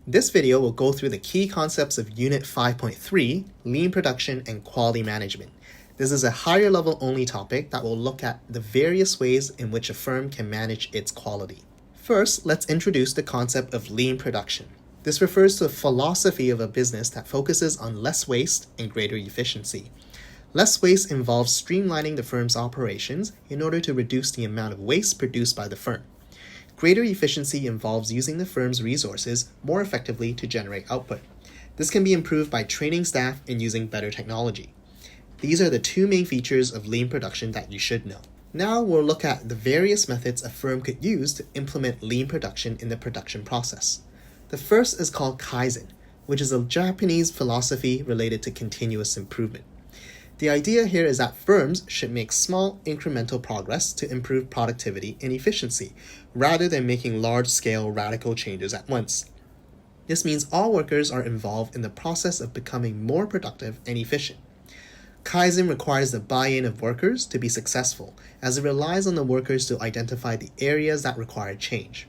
This video will go through the key concepts of Unit 5.3, Lean Production and Quality Management. This is a higher level only topic that will look at the various ways in which a firm can manage its quality. First, let's introduce the concept of lean production. This refers to a philosophy of a business that focuses on less waste and greater efficiency. Less waste involves streamlining the firm's operations in order to reduce the amount of waste produced by the firm. Greater efficiency involves using the firm's resources more effectively to generate output. This can be improved by training staff and using better technology. These are the two main features of lean production that you should know. Now we'll look at the various methods a firm could use to implement lean production in the production process. The first is called Kaizen, which is a Japanese philosophy related to continuous improvement. The idea here is that firms should make small incremental progress to improve productivity and efficiency, rather than making large-scale radical changes at once. This means all workers are involved in the process of becoming more productive and efficient. Kaizen requires the buy-in of workers to be successful, as it relies on the workers to identify the areas that require change.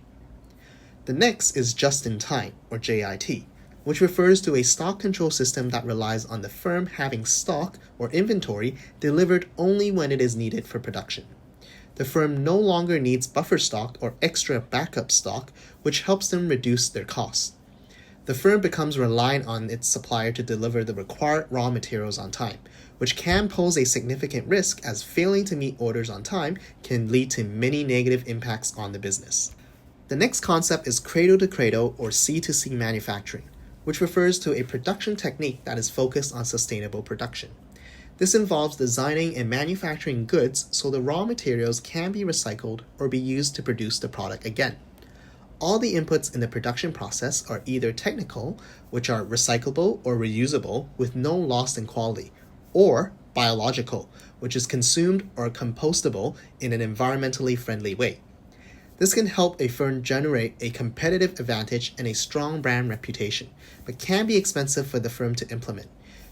The next is just-in-time, or JIT, which refers to a stock control system that relies on the firm having stock or inventory delivered only when it is needed for production. The firm no longer needs buffer stock or extra backup stock, which helps them reduce their costs. The firm becomes reliant on its supplier to deliver the required raw materials on time, which can pose a significant risk as failing to meet orders on time can lead to many negative impacts on the business. The next concept is Cradle-to-cradle or C2C manufacturing, which refers to a production technique that is focused on sustainable production. This involves designing and manufacturing goods so the raw materials can be recycled or be used to produce the product again. All the inputs in the production process are either technical, which are recyclable or reusable with no loss in quality, or biological, which is consumed or compostable in an environmentally friendly way. This can help a firm generate a competitive advantage and a strong brand reputation, but can be expensive for the firm to implement.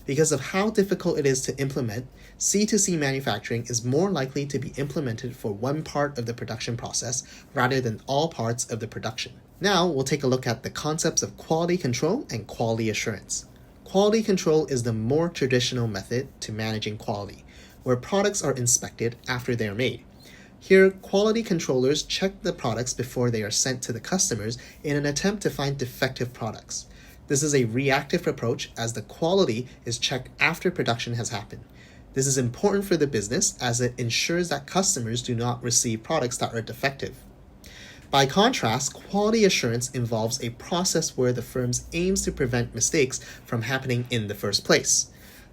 Because of how difficult it is to implement, C2C manufacturing is more likely to be implemented for one part of the production process rather than all parts of the production. Now we'll take a look at the concepts of quality control and quality assurance. Quality control is the more traditional method to managing quality, where products are inspected after they are made. Here, quality controllers check the products before they are sent to the customers in an attempt to find defective products. This is a reactive approach as the quality is checked after production has happened. This is important for the business as it ensures that customers do not receive products that are defective. By contrast, quality assurance involves a process where the firm aims to prevent mistakes from happening in the first place.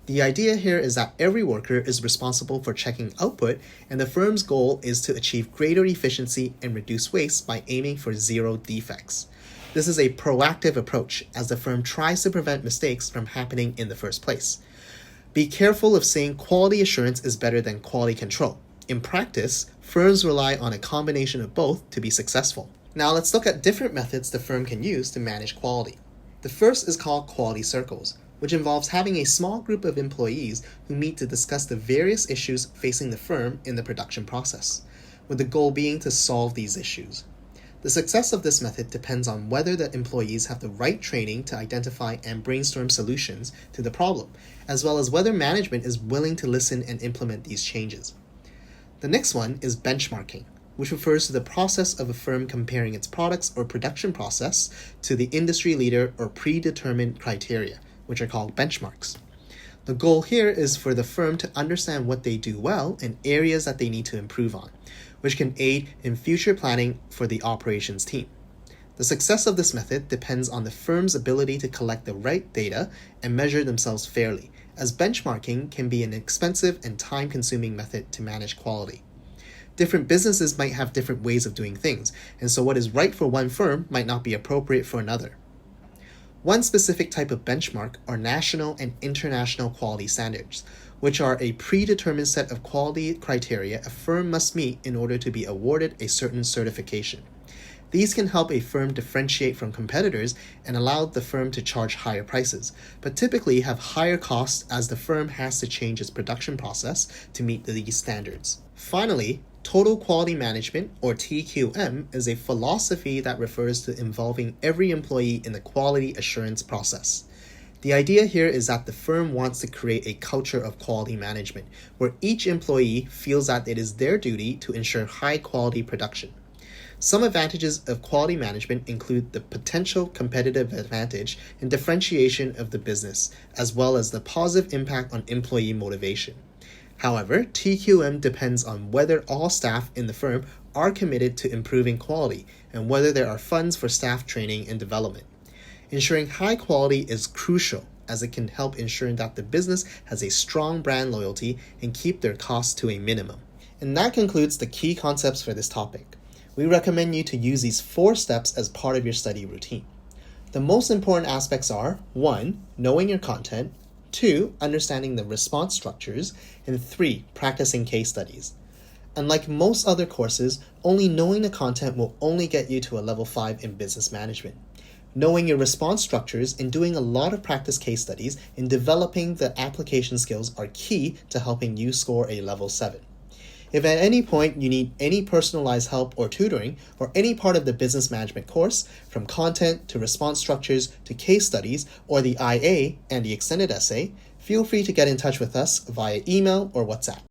The idea here is that every worker is responsible for checking output, and the firm's goal is to achieve greater efficiency and reduce waste by aiming for zero defects. This is a proactive approach as the firm tries to prevent mistakes from happening in the first place. Be careful of saying quality assurance is better than quality control. In practice, firms rely on a combination of both to be successful. Now let's look at different methods the firm can use to manage quality. The first is called quality circles, which involves having a small group of employees who meet to discuss the various issues facing the firm in the production process, with the goal being to solve these issues. The success of this method depends on whether the employees have the right training to identify and brainstorm solutions to the problem, as well as whether management is willing to listen and implement these changes. The next one is benchmarking, which refers to the process of a firm comparing its products or production process to the industry leader or predetermined criteria, which are called benchmarks. The goal here is for the firm to understand what they do well and areas that they need to improve on, which can aid in future planning for the operations team. The success of this method depends on the firm's ability to collect the right data and measure themselves fairly, as benchmarking can be an expensive and time-consuming method to manage quality. Different businesses might have different ways of doing things, and so what is right for one firm might not be appropriate for another. One specific type of benchmark are national and international quality standards, which are a predetermined set of quality criteria a firm must meet in order to be awarded a certain certification. These can help a firm differentiate from competitors and allow the firm to charge higher prices, but typically have higher costs as the firm has to change its production process to meet these standards. Finally, Total quality management, or TQM, is a philosophy that refers to involving every employee in the quality assurance process. The idea here is that the firm wants to create a culture of quality management, where each employee feels that it is their duty to ensure high quality production. Some advantages of quality management include the potential competitive advantage and differentiation of the business, as well as the positive impact on employee motivation. However, TQM depends on whether all staff in the firm are committed to improving quality and whether there are funds for staff training and development. Ensuring high quality is crucial, as it can help ensure that the business has a strong brand loyalty and keep their costs to a minimum. And that concludes the key concepts for this topic. We recommend you to use these 4 steps as part of your study routine. The most important aspects are 1. Knowing your content, 2. Understanding the response structures, and 3. Practicing case studies. Unlike most other courses, only knowing the content will only get you to a level 5 in business management. Knowing your response structures and doing a lot of practice case studies and developing the application skills are key to helping you score a level 7. If at any point you need any personalized help or tutoring or any part of the business management course, from content to response structures to case studies or the IA and the extended essay, feel free to get in touch with us via email or WhatsApp.